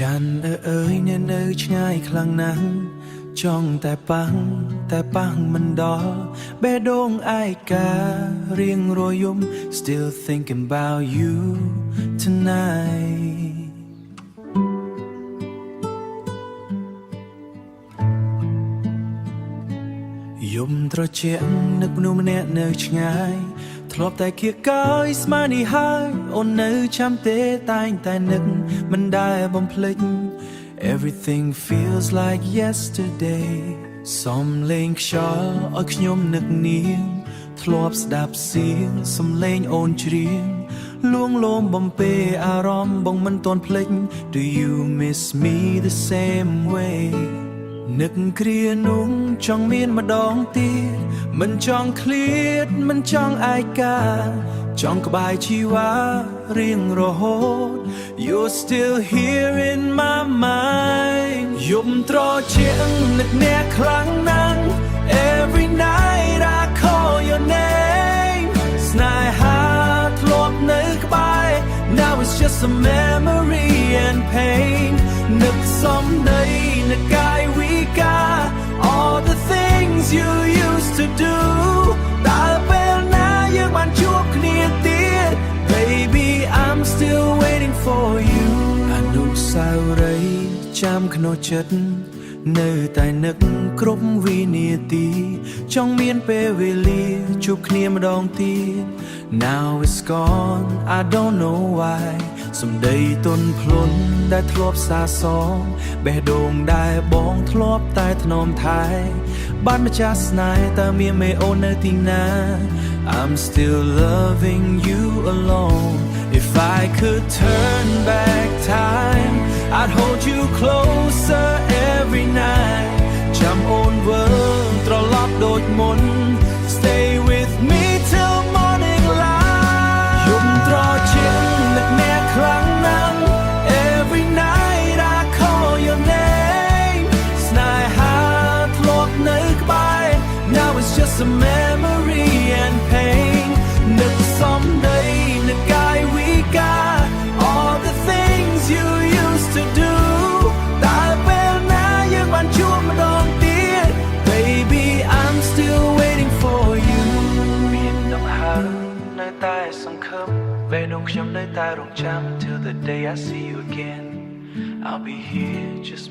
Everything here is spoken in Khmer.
ฉันเอ้ยเนี่ยง่ายครั้งนั้นจ้องแต่ปังมันดอเบดงไอกาเรียงรอยยม still thinking about you tonight យំត្រជាក់នឹកមនុស្សម្នាក់នៅឆ្ងាយធ្លាប់តែគៀកកាយស្មាននេះហើយអូននៅចាំទេតែងតែនឹកមិនដែលបំភ្លេច Everything feels like yesterday សំលេងខ្យល់ឲ្យខ្ញុំនឹកនាងធ្លាប់ស្ដាប់เสียងសំឡេងអូនច្រៀងលួងលោមបំពេអារម្មណ៍បងមិនទាន់ភ្លេច Do you miss me the same way នឹកគ្រានោះចង់មានម្ដងទៀតមិនចង់ឃ្លាតមិនចង់ឯកាចង់ក្បែរជីវ៉ារៀងរហូត You're still here in my mind យំត្រជាក់នឹកអ្នកខ្លាំងណាស់ Every night I call your name ស្នេហាធ្លាប់នៅក្បែរ Now it's just a memory and pain នឹកសំដីនឹកកាយវិការ All the things you used to do តែពេលណាយើងបានជួបគ្នាទៀត Baby I'm still waiting for you អនុស្សាវរីយ៍ចាំក្នុងចិត្តនៅតែនឹកគ្រប់វិនាទីចង់មានពេលវេលាជួបគ្នាម្ដងទៀត Now it's gone I don't know why សំដីទន់ភ្លន់ដែលធ្លាប់សាសងបេះដូងដែលបងធ្លាប់តែថ្នមថែបានម្ចាស់ស្នេហ៍តើមានមេអូននៅទីណា I'm still loving you alone If I could turn back time I'd hold you closer every night ចាំអូនវើត្រឡប់ដូចមុន Stay with me till morning light យំត្រជាក់នឹកអ្នកខ្លាំងណាស់ Every night I call your name ស្នេហាធ្លាប់នៅក្បែរ Now it's just a memory and pain នឹកសំដីនឹកកាយវិការ All the things you used to do តែពេលណាយើងបានជួបម្ដងទៀត Baby I'm still waiting for you មានដង្ហើមនៅតែសង្ឃឹមពេលនោះខ្ញុំនៅតែរងចាំ Till the day I see you again I'll be here just